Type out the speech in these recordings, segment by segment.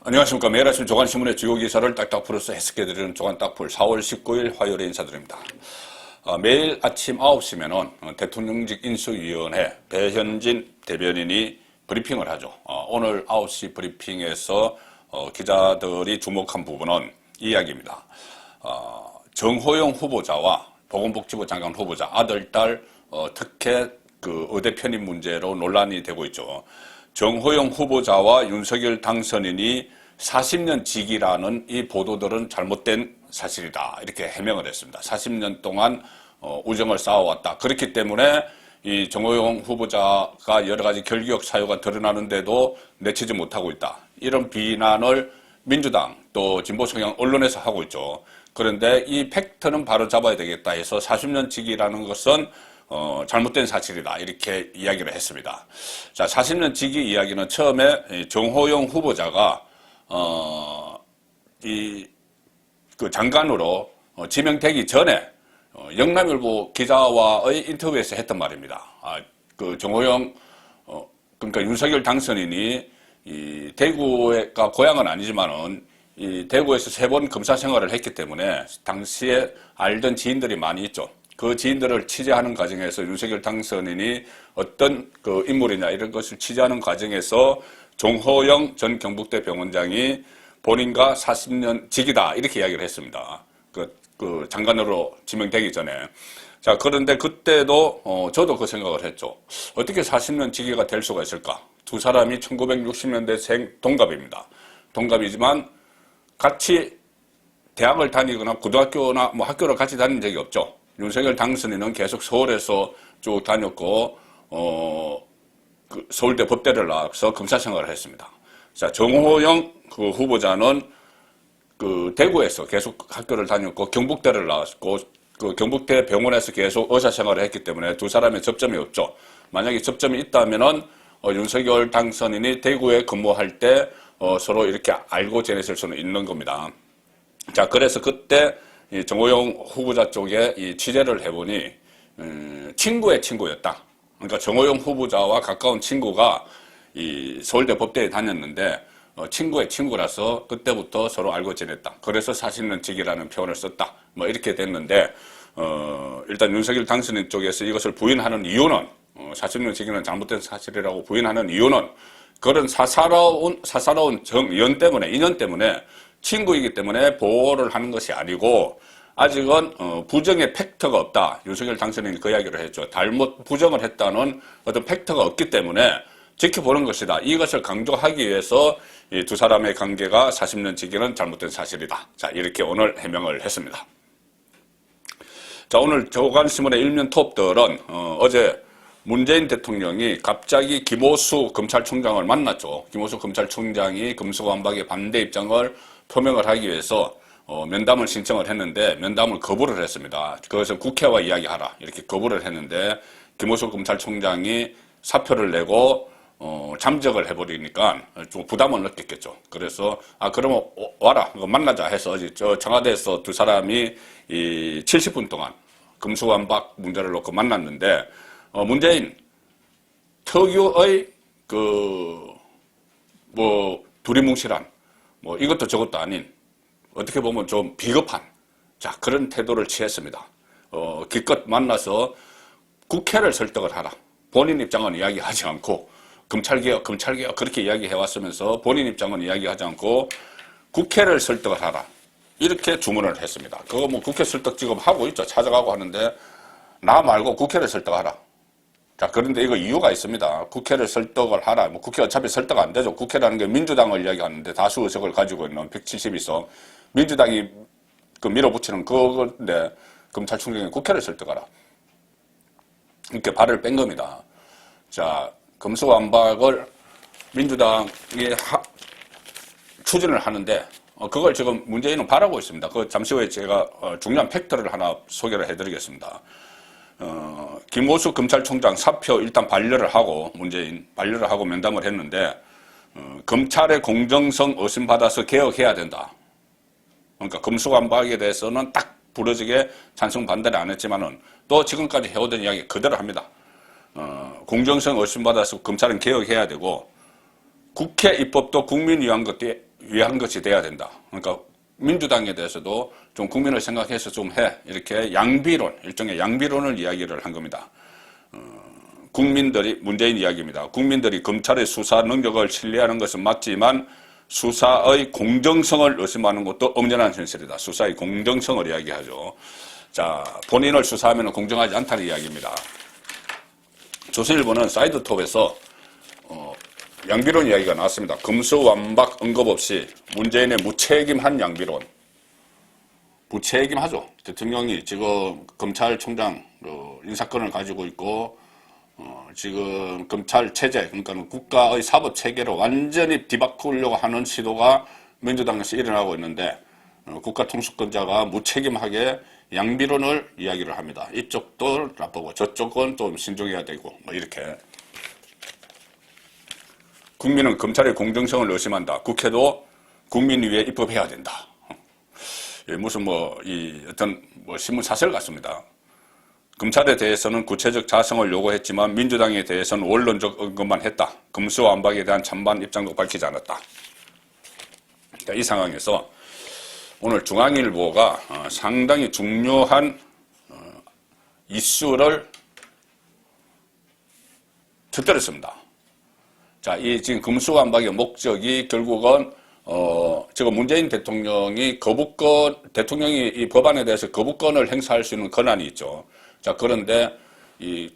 안녕하십니까. 매일 아침 조간신문의 주요 기사를 딱딱 풀어서 해석해드리는 조간딱풀 4월 19일 화요일에 인사드립니다. 매일 아침 9시면은 대통령직 인수위원회 배현진 대변인이 브리핑을 하죠. 오늘 9시 브리핑에서 기자들이 주목한 부분은 이 이야기입니다. 정호영 후보자와 보건복지부 장관 후보자 아들, 딸 특혜 의대 편입 문제로 논란이 되고 있죠. 정호영 후보자와 윤석열 당선인이 40년 직이라는 이 보도들은 잘못된 사실이다. 이렇게 해명을 했습니다. 40년 동안 우정을 쌓아왔다. 그렇기 때문에 이 정호영 후보자가 여러 가지 결격 사유가 드러나는데도 내치지 못하고 있다. 이런 비난을 민주당 또 진보 성향 언론에서 하고 있죠. 그런데 이 팩트는 바로 잡아야 되겠다 해서 40년 직이라는 것은 잘못된 사실이다. 이렇게 이야기를 했습니다. 자, 40년 직위 이야기는 처음에 정호영 후보자가, 장관으로 지명되기 전에, 영남일보 기자와의 인터뷰에서 했던 말입니다. 정호영, 그러니까 윤석열 당선인이 대구가 고향은 아니지만은 이 대구에서 3번 검사 생활을 했기 때문에 당시에 알던 지인들이 많이 있죠. 그 지인들을 취재하는 과정에서 윤석열 당선인이 어떤 인물이냐 이런 것을 취재하는 과정에서 정호영 전 경북대 병원장이 본인과 40년 직이다 이렇게 이야기를 했습니다. 장관으로 지명되기 전에. 자, 그런데 그때도 저도 그 생각을 했죠. 어떻게 40년 직위가 될 수가 있을까? 두 사람이 1960년대생 동갑입니다. 동갑이지만 같이 대학을 다니거나 고등학교나 학교를 같이 다닌 적이 없죠. 윤석열 당선인은 계속 서울에서 쭉 다녔고, 서울대 법대를 나와서 검사 생활을 했습니다. 자, 정호영 후보자는 대구에서 계속 학교를 다녔고, 경북대를 나왔고, 경북대 병원에서 계속 의사 생활을 했기 때문에 두 사람의 접점이 없죠. 만약에 접점이 있다면은, 윤석열 당선인이 대구에 근무할 때, 서로 이렇게 알고 지냈을 수는 있는 겁니다. 자, 그래서 그때, 이 정호영 후보자 쪽에 이 취재를 해보니 친구의 친구였다. 그러니까 정호영 후보자와 가까운 친구가 이 서울대 법대에 다녔는데 친구의 친구라서 그때부터 서로 알고 지냈다. 그래서 40년 직이라는 표현을 썼다. 이렇게 됐는데 일단 윤석열 당선인 쪽에서 이것을 부인하는 이유는 40년 직위는 잘못된 사실이라고 부인하는 이유는 그런 사사로운 인연 때문에 친구이기 때문에 보호를 하는 것이 아니고 아직은 부정의 팩트가 없다. 윤석열 당선인이 그 이야기를 했죠. 부정을 했다는 어떤 팩트가 없기 때문에 지켜보는 것이다. 이것을 강조하기 위해서 이 두 사람의 관계가 40년 직위는 잘못된 사실이다. 자, 이렇게 오늘 해명을 했습니다. 자, 오늘 조간신문의 일면 톱들은 어제 문재인 대통령이 갑자기 김오수 검찰총장을 만났죠. 김오수 검찰총장이 금수관박의 반대 입장을 표명을 하기 위해서 면담을 신청을 했는데 면담을 거부를 했습니다. 그것을 국회와 이야기하라 이렇게 거부를 했는데 김오수 검찰총장이 사표를 내고 잠적을 해버리니까 좀 부담을 느꼈겠죠. 그래서 그러면 와라 만나자 해서 저 청와대에서 두 사람이 70분 동안 금수관박 문제를 놓고 만났는데 문재인 특유의 두리뭉실한 이것도 저것도 아닌 어떻게 보면 좀 비겁한 그런 태도를 취했습니다. 기껏 만나서 국회를 설득을 하라. 본인 입장은 이야기하지 않고 검찰개혁 그렇게 이야기해왔으면서 본인 입장은 이야기하지 않고 국회를 설득을 하라. 이렇게 주문을 했습니다. 그거 국회 설득 지금 하고 있죠. 찾아가고 하는데 나 말고 국회를 설득하라. 자, 그런데 이거 이유가 있습니다. 국회를 설득을 하라. 국회 어차피 설득 안 되죠. 국회라는 게 민주당을 이야기하는데 다수 의석을 가지고 있는 170이서 민주당이 밀어붙이는 그건데 검찰총장이 국회를 설득하라. 이렇게 발을 뺀 겁니다. 자, 검수완박을 민주당이 추진을 하는데 그걸 지금 문재인은 바라고 있습니다. 잠시 후에 제가 중요한 팩트를 하나 소개를 해드리겠습니다. 김오수 검찰총장 사표 일단 반려를 하고 문재인 반려를 하고 면담을 했는데 검찰의 공정성 의심받아서 개혁해야 된다. 그러니까 검수완박에 대해서는 딱 부러지게 찬성 반대를 안 했지만은 또 지금까지 해오던 이야기 그대로 합니다. 공정성 의심받아서 검찰은 개혁해야 되고 국회 입법도 국민 위한 위한 것이 돼야 된다. 그러니까 민주당에 대해서도 좀 국민을 생각해서 좀 해. 이렇게 양비론, 일종의 양비론을 이야기를 한 겁니다. 국민들이, 문재인 이야기입니다. 국민들이 검찰의 수사 능력을 신뢰하는 것은 맞지만 수사의 공정성을 의심하는 것도 엄연한 현실이다. 수사의 공정성을 이야기하죠. 자, 본인을 수사하면 공정하지 않다는 이야기입니다. 조선일보는 사이드톱에서 양비론 이야기가 나왔습니다. 금수완박 언급 없이 문재인의 무책임한 양비론. 무책임하죠. 대통령이 지금 검찰총장 인사권을 가지고 있고 지금 검찰 체제, 그러니까 국가의 사법 체계를 완전히 뒤바꾸려고 하는 시도가 민주당에서 일어나고 있는데 국가 통수권자가 무책임하게 양비론을 이야기를 합니다. 이쪽도 나쁘고 저쪽은 좀 신중해야 되고 뭐 이렇게. 국민은 검찰의 공정성을 의심한다. 국회도 국민 위에 입법해야 된다. 무슨 어떤 신문 사설 같습니다. 검찰에 대해서는 구체적 자성을 요구했지만 민주당에 대해서는 원론적 언급만 했다. 금수완박에 대한 찬반 입장도 밝히지 않았다. 그러니까 이 상황에서 오늘 중앙일보가 상당히 중요한 이슈를 터뜨렸습니다. 자, 이 지금 금수완박의 목적이 결국은 지금 문재인 대통령이 대통령이 이 법안에 대해서 거부권을 행사할 수 있는 권한이 있죠. 자, 그런데 이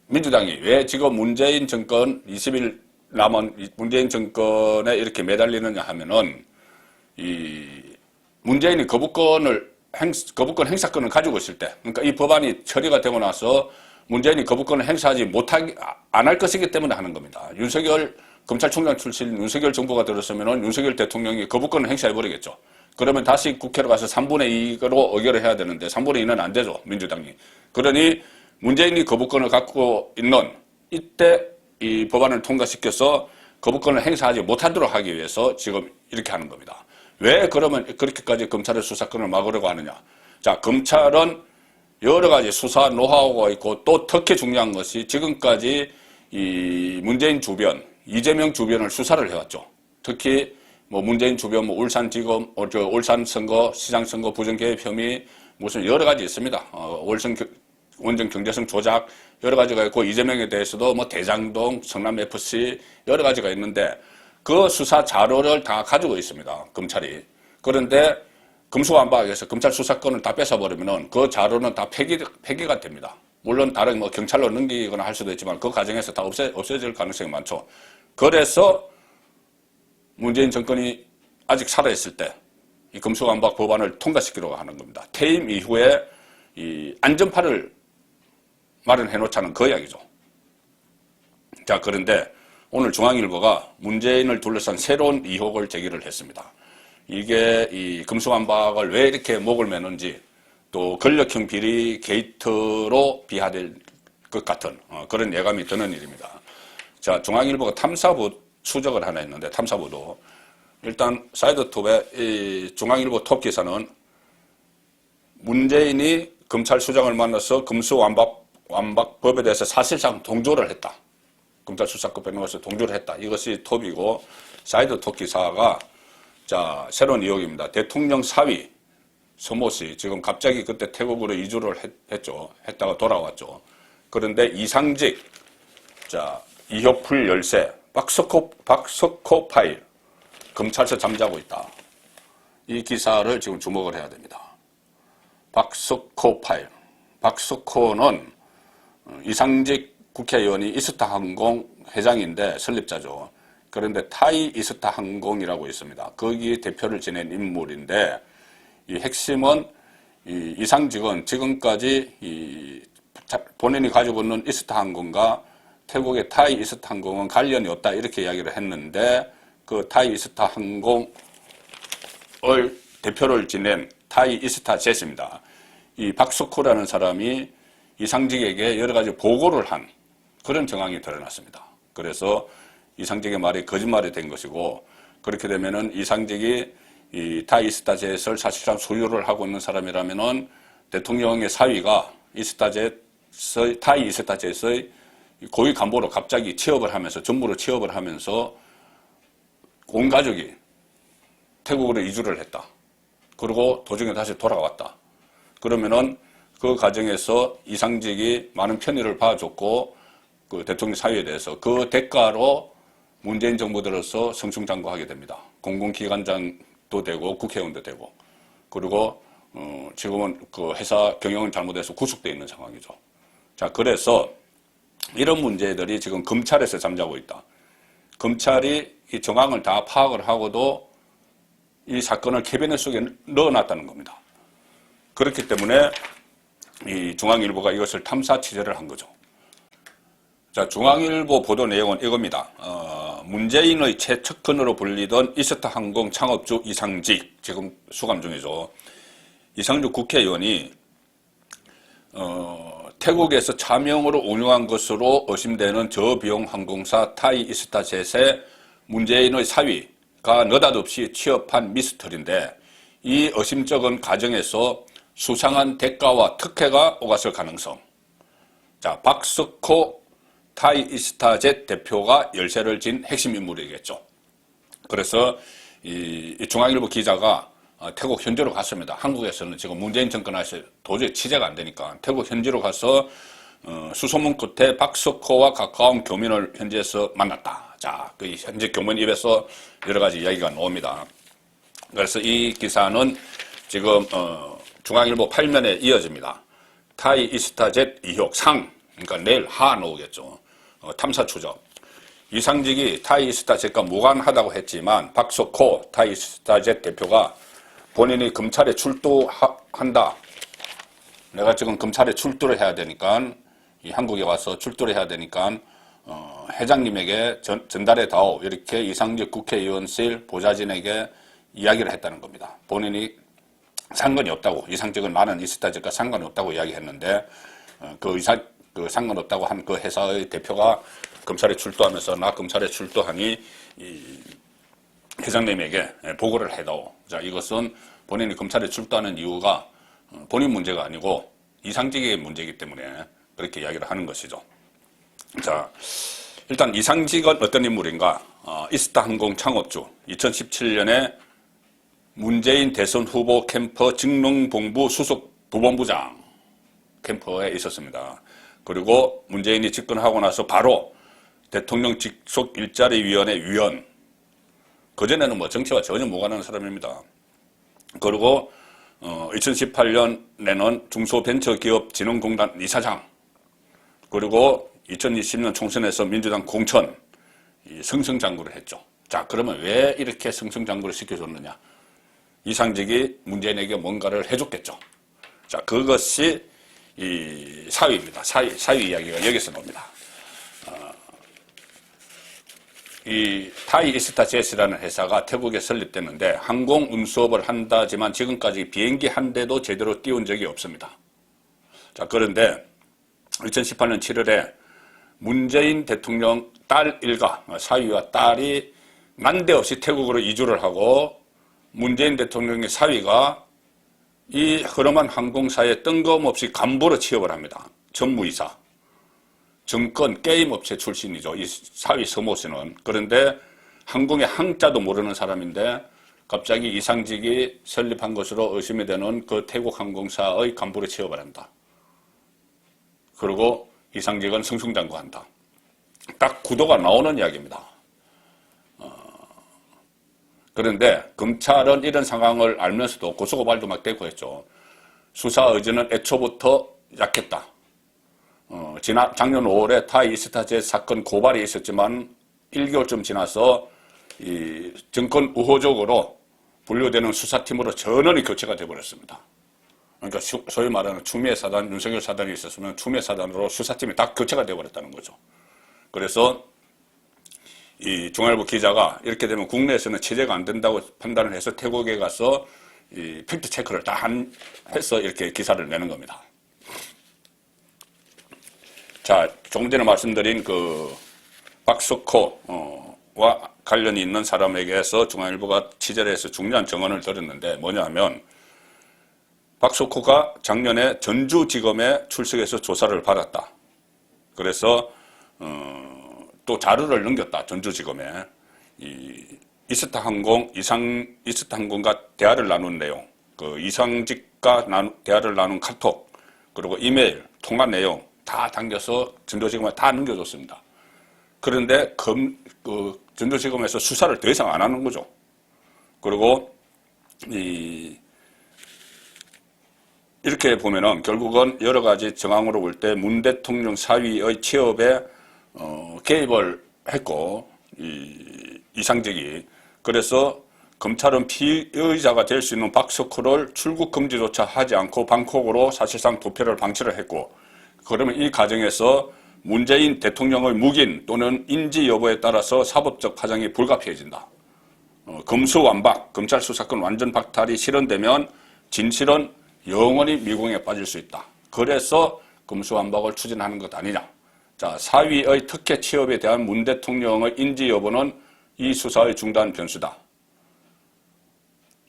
민주당이 왜 지금 문재인 정권 20일 남은 문재인 정권에 이렇게 매달리느냐 하면은 이 문재인이 거부권 행사권을 가지고 있을 때, 그러니까 이 법안이 처리가 되고 나서 문재인이 거부권을 행사하지 안 할 것이기 때문에 하는 겁니다. 윤석열 검찰총장 출신 윤석열 정부가 들었으면 윤석열 대통령이 거부권을 행사해버리겠죠. 그러면 다시 국회로 가서 3분의 2로 의결을 해야 되는데 3분의 2는 안 되죠. 민주당이. 그러니 문재인이 거부권을 갖고 있는 이때 이 법안을 통과시켜서 거부권을 행사하지 못하도록 하기 위해서 지금 이렇게 하는 겁니다. 왜 그러면 그렇게까지 검찰의 수사권을 막으려고 하느냐. 자, 검찰은 여러 가지 수사 노하우가 있고 또 특히 중요한 것이 지금까지 이 문재인 주변, 이재명 주변을 수사를 해왔죠. 특히 문재인 주변 울산지검, 울산 선거, 시장 선거 부정개입 혐의 무슨 여러 가지 있습니다. 원전 경제성 조작 여러 가지가 있고 이재명에 대해서도 대장동, 성남FC 여러 가지가 있는데 그 수사 자료를 다 가지고 있습니다. 검찰이. 그런데 금수완박에서 검찰 수사권을 다 뺏어버리면은 그 자료는 다 폐기가 됩니다. 물론 다른 경찰로 넘기거나 할 수도 있지만 그 과정에서 다 없어질 가능성이 많죠. 그래서 문재인 정권이 아직 살아있을 때 이 금수완박 법안을 통과시키려고 하는 겁니다. 퇴임 이후에 이 안전파를 마련해 놓자는 그 이야기죠. 자, 그런데 오늘 중앙일보가 문재인을 둘러싼 새로운 의혹을 제기를 했습니다. 이게 이 금수완박을 왜 이렇게 목을 매는지 또 권력형 비리 게이트로 비화될 것 같은 그런 예감이 드는 일입니다. 자, 중앙일보가 탐사부 추적을 하나 했는데 탐사부도 일단 사이드톱에 이 중앙일보 톱 기사는 문재인이 검찰 수장을 만나서 금수완박법에 대해서 사실상 동조를 했다. 검찰 수사권 빼놓아서 동조를 했다. 이것이 톱이고 사이드톱 기사가 자, 새로운 의혹입니다. 대통령 사위 서모 씨 지금 갑자기 그때 태국으로 이주를 했죠. 했다가 돌아왔죠. 그런데 이상직 자, 이효풀 열세 박석호 파일 검찰서 잠자고 있다. 이 기사를 지금 주목을 해야 됩니다. 박석호 파일. 박석호는 이상직 국회의원이 이스타항공 회장인데 설립자죠. 그런데 타이 이스타항공이라고 있습니다. 거기 대표를 지낸 인물인데 이 핵심은 이상직은 지금까지 본인이 가지고 있는 이스타항공과 태국의 타이 이스타항공은 관련이 없다 이렇게 이야기를 했는데 그 타이 이스타항공을 대표를 지낸 타이 이스타젯입니다. 이 박석호라는 사람이 이상직에게 여러 가지 보고를 한 그런 정황이 드러났습니다. 그래서 이상직의 말이 거짓말이 된 것이고 그렇게 되면은 이상직이 이 타이 이스타젯을 사실상 소유를 하고 있는 사람이라면은 대통령의 사위가 타이 이스타젯의 고위 간부로 갑자기 취업을 하면서 전부로 취업을 하면서 온 가족이 태국으로 이주를 했다. 그리고 도중에 다시 돌아왔다. 그러면은 그 과정에서 이상직이 많은 편의를 봐줬고 그 대통령 사유에 대해서 그 대가로 문재인 정부 들어서 승승장구하게 됩니다. 공공기관장도 되고 국회의원도 되고 그리고 지금은 그 회사 경영은 잘못해서 구속되어 있는 상황이죠. 자, 그래서 이런 문제들이 지금 검찰에서 잠자고 있다. 검찰이 이 정황을 다 파악을 하고도 이 사건을 캐비넷 속에 넣어놨다는 겁니다. 그렇기 때문에 이 중앙일보가 이것을 탐사 취재를 한 거죠. 자, 중앙일보 보도 내용은 이겁니다. 문재인의 최측근으로 불리던 이스타 항공 창업주 이상직, 지금 수감 중이죠. 이상직 국회의원이 태국에서 차명으로 운영한 것으로 의심되는 저비용 항공사 타이 이스타젯의 문재인의 사위가 느닷없이 취업한 미스터리인데 이 의심쩍은 과정에서 수상한 대가와 특혜가 오갔을 가능성. 자, 박석호 타이 이스타젯 대표가 열쇠를 진 핵심 인물이겠죠. 그래서 이 중앙일보 기자가 태국 현지로 갔습니다. 한국에서는 지금 문재인 정권 하에서 도저히 취재가 안 되니까 태국 현지로 가서 수소문 끝에 박석호와 가까운 교민을 현지에서 만났다. 자, 그 현지 교민 입에서 여러 가지 이야기가 나옵니다. 그래서 이 기사는 지금 중앙일보 8면에 이어집니다. 타이 이스타젯 의혹 상, 그러니까 내일 하 나오겠죠. 탐사 추적. 이상직이 타이 이스타젯과 무관하다고 했지만 박석호 타이 이스타젯 대표가 본인이 검찰에 출두한다. 내가 지금 검찰에 출두를 해야 되니까 이 한국에 와서 출두를 해야 되니까 회장님에게 전달해다오. 이렇게 이상직 국회의원실 보좌진에게 이야기를 했다는 겁니다. 본인이 상관이 없다고, 이상직은 많은 이스타젯과 상관이 없다고 이야기했는데 그 상관없다고 한 그 회사의 대표가 검찰에 출두하면서 나 검찰에 출두하니 이 회장님에게 보고를 해다오. 자, 이것은 본인이 검찰에 출두하는 이유가 본인 문제가 아니고 이상직의 문제이기 때문에 그렇게 이야기를 하는 것이죠. 자, 일단 이상직은 어떤 인물인가? 이스타 항공 창업주, 2017년에 문재인 대선 후보 캠프 직능본부 수석 부본부장 캠프에 있었습니다. 그리고 문재인이 집권하고 나서 바로 대통령 직속 일자리위원회 위원, 그전에는 뭐 정치와 전혀 무관한 사람입니다. 그리고 2018년에는 중소벤처기업진흥공단 이사장, 그리고 2020년 총선에서 민주당 공천 승승장구를 했죠. 자, 그러면 왜 이렇게 승승장구를 시켜줬느냐? 이상직이 문재인에게 뭔가를 해줬겠죠. 자, 그것이 이 사위입니다. 사위 이야기가 여기서 나옵니다. 이 타이 이스타젯이라는 회사가 태국에 설립됐는데 항공 운수업을 한다지만 지금까지 비행기 한 대도 제대로 띄운 적이 없습니다. 자, 그런데 2018년 7월에 문재인 대통령 딸 일가, 사위와 딸이 난데없이 태국으로 이주를 하고 문재인 대통령의 사위가 이 허름한 항공사에 뜬금없이 간부로 취업을 합니다. 전무이사. 정권 게임업체 출신이죠. 이 사위 서모 씨는. 그런데 항공의 항자도 모르는 사람인데 갑자기 이상직이 설립한 것으로 의심이 되는 그 태국 항공사의 간부로 취업을 한다. 그리고 이상직은 승승장구한다. 딱 구도가 나오는 이야기입니다. 그런데 검찰은 이런 상황을 알면서도 고소고발도 막 되고 했죠. 수사 의지는 애초부터 약했다. 작년 5월에 타이 이스타젯 사건 고발이 있었지만 1개월쯤 지나서 이 정권 우호적으로 분류되는 수사팀으로 전원이 교체가 되어버렸습니다. 그러니까 소위 말하는 추미애 사단, 윤석열 사단이 있었으면 추미애 사단으로 수사팀이 다 교체가 되어버렸다는 거죠. 그래서 이 중앙일보 기자가 이렇게 되면 국내에서는 취재가 안 된다고 판단을 해서 태국에 가서 이 팩트 체크를 다 해서 이렇게 기사를 내는 겁니다. 자, 조금 전에 말씀드린 그 박석호와 관련이 있는 사람에게서 중앙일보가 취재를 해서 중요한 증언을 들었는데 뭐냐 하면 박석호가 작년에 전주지검에 출석해서 조사를 받았다. 그래서 또 자료를 넘겼다. 전주지검에. 이스타항공과 대화를 나눈 내용, 그 이상직과 대화를 나눈 카톡, 그리고 이메일, 통화 내용 다 당겨서 전조지검에 다 넘겨줬습니다. 그런데 그 전조지검에서 수사를 더 이상 안 하는 거죠. 그리고 이렇게 보면은 결국은 여러 가지 정황으로 볼 때 문 대통령 사위의 취업에 개입을 했고 이상직이 그래서 검찰은 피의자가 될 수 있는 박석호를 출국 금지조차 하지 않고 방콕으로 사실상 도피를 방치를 했고, 그러면 이 과정에서 문재인 대통령의 묵인 또는 인지 여부에 따라서 사법적 파장이 불가피해진다. 검수완박, 검찰 수사권 완전 박탈이 실현되면 진실은 영원히 미궁에 빠질 수 있다. 그래서 검수완박을 추진하는 것 아니냐. 자, 사위의 특혜 취업에 대한 문 대통령의 인지 여부는 이 수사의 중단 변수다.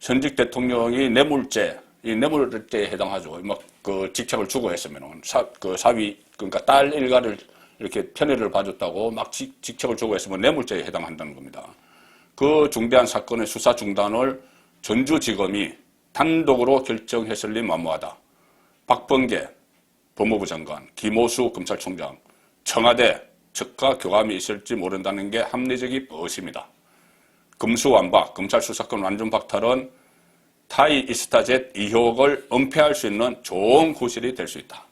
현직 대통령이 뇌물죄에 해당하죠. 그 직책을 주고 했으면은 사위 그러니까 딸 일가를 이렇게 편애를 봐줬다고 막 직책을 주고 했으면 뇌물죄에 해당한다는 겁니다. 그 중대한 사건의 수사 중단을 전주지검이 단독으로 결정했을 리 만무하다. 박범계 법무부 장관, 김호수 검찰총장, 청와대 측과 교감이 있을지 모른다는 게 합리적인 의심이다. 검수완박, 검찰 수사권 완전 박탈은 타이 이스타젯 의혹을 은폐할 수 있는 좋은 구실이 될 수 있다.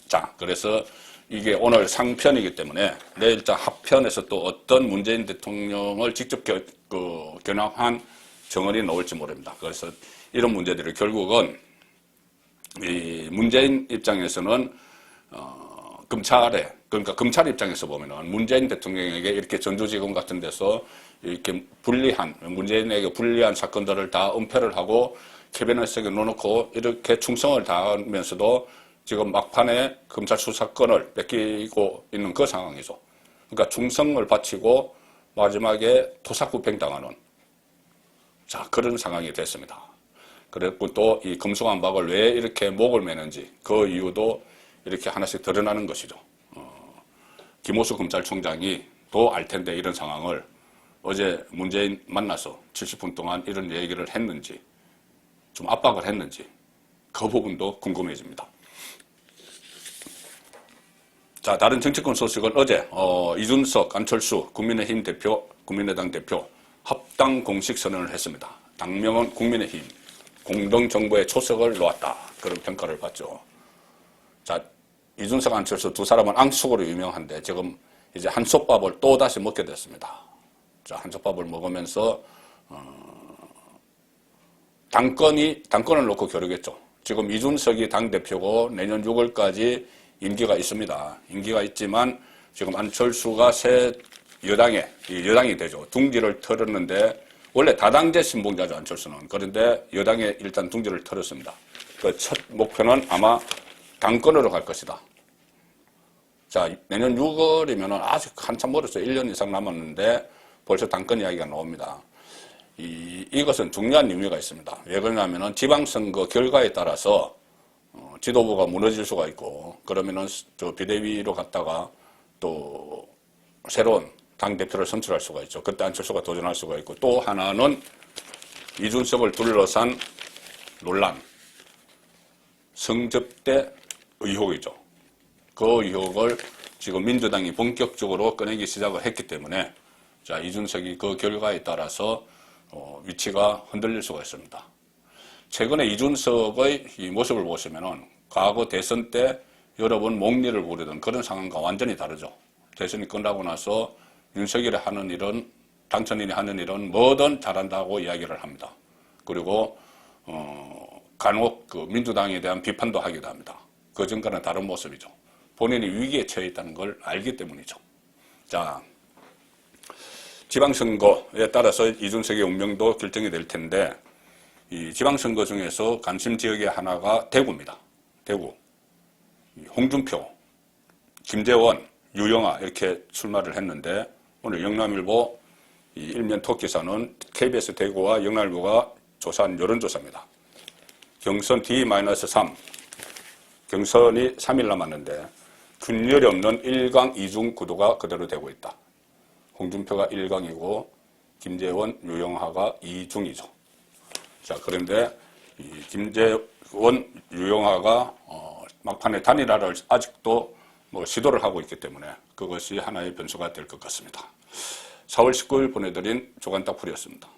자, 그래서 이게 오늘 상편이기 때문에 내일자 하편에서 또 어떤 문재인 대통령을 직접 겨냥한 정언이 나올지 모릅니다. 그래서 이런 문제들이 결국은 이 문재인 입장에서는 그러니까 검찰 입장에서 보면은 문재인 대통령에게 이렇게 전주지검 같은 데서 이렇게 문재인에게 불리한 사건들을 다 은폐를 하고 캐비넷에 넣어놓고 이렇게 충성을 다하면서도 지금 막판에 검찰 수사권을 뺏기고 있는 그 상황이죠. 그러니까 충성을 바치고 마지막에 토사구팽 당하는 자 그런 상황이 됐습니다. 그랬고 또 이 검수완박을 왜 이렇게 목을 매는지 그 이유도 이렇게 하나씩 드러나는 것이죠. 김호수 검찰총장이 또 알 텐데 이런 상황을 어제 문재인 만나서 70분 동안 이런 얘기를 했는지 좀 압박을 했는지 그 부분도 궁금해집니다. 자, 다른 정치권 소식은 어제 이준석, 안철수, 국민의당 대표 합당 공식 선언을 했습니다. 당명은 국민의힘, 공동정부의 초석을 놓았다. 그런 평가를 받죠. 자, 이준석, 안철수 두 사람은 앙숙으로 유명한데 지금 이제 한솥밥을 또 다시 먹게 됐습니다. 자, 한솥밥을 먹으면서 당권을 놓고 겨루겠죠. 지금 이준석이 당대표고 내년 6월까지 임기가 있습니다. 임기가 있지만 지금 안철수가 새 여당이 되죠. 둥지를 털었는데 원래 다당제 신봉자죠, 안철수는. 그런데 여당에 일단 둥지를 털었습니다. 그 첫 목표는 아마 당권으로 갈 것이다. 자, 내년 6월이면 아직 한참 멀었어요. 1년 이상 남았는데 벌써 당권 이야기가 나옵니다. 이것은 중요한 의미가 있습니다. 왜 그러냐면은 지방선거 결과에 따라서 지도부가 무너질 수가 있고, 그러면은 저 비대위로 갔다가 또 새로운 당대표를 선출할 수가 있죠. 그때 안철수가 도전할 수가 있고, 또 하나는 이준석을 둘러싼 논란, 성접대 의혹이죠. 그 의혹을 지금 민주당이 본격적으로 꺼내기 시작을 했기 때문에, 자, 이준석이 그 결과에 따라서 위치가 흔들릴 수가 있습니다. 최근에 이준석의 이 모습을 보시면은 과거 대선 때 여러 번 목리를 부르던 그런 상황과 완전히 다르죠. 대선이 끝나고 나서 윤석열이 하는 일은, 당선인이 하는 일은 뭐든 잘한다고 이야기를 합니다. 그리고 간혹 그 민주당에 대한 비판도 하기도 합니다. 그 전과는 다른 모습이죠. 본인이 위기에 처해 있다는 걸 알기 때문이죠. 자, 지방선거에 따라서 이준석의 운명도 결정이 될 텐데, 이 지방선거 중에서 관심 지역의 하나가 대구입니다. 대구. 홍준표, 김재원, 유영아 이렇게 출마를 했는데, 오늘 영남일보 일면 톱기사는 KBS 대구와 영남일보가 조사한 여론조사입니다. 경선 D-3, 경선이 3일 남았는데 균열이 없는 1강 2중 구도가 그대로 되고 있다. 홍준표가 1강이고 김재원, 유영하가 2중이죠. 자, 그런데 이 김재원, 유영하가 막판에 단일화를 아직도 뭐 시도를 하고 있기 때문에 그것이 하나의 변수가 될 것 같습니다. 4월 19일 보내드린 조간딱풀이었습니다.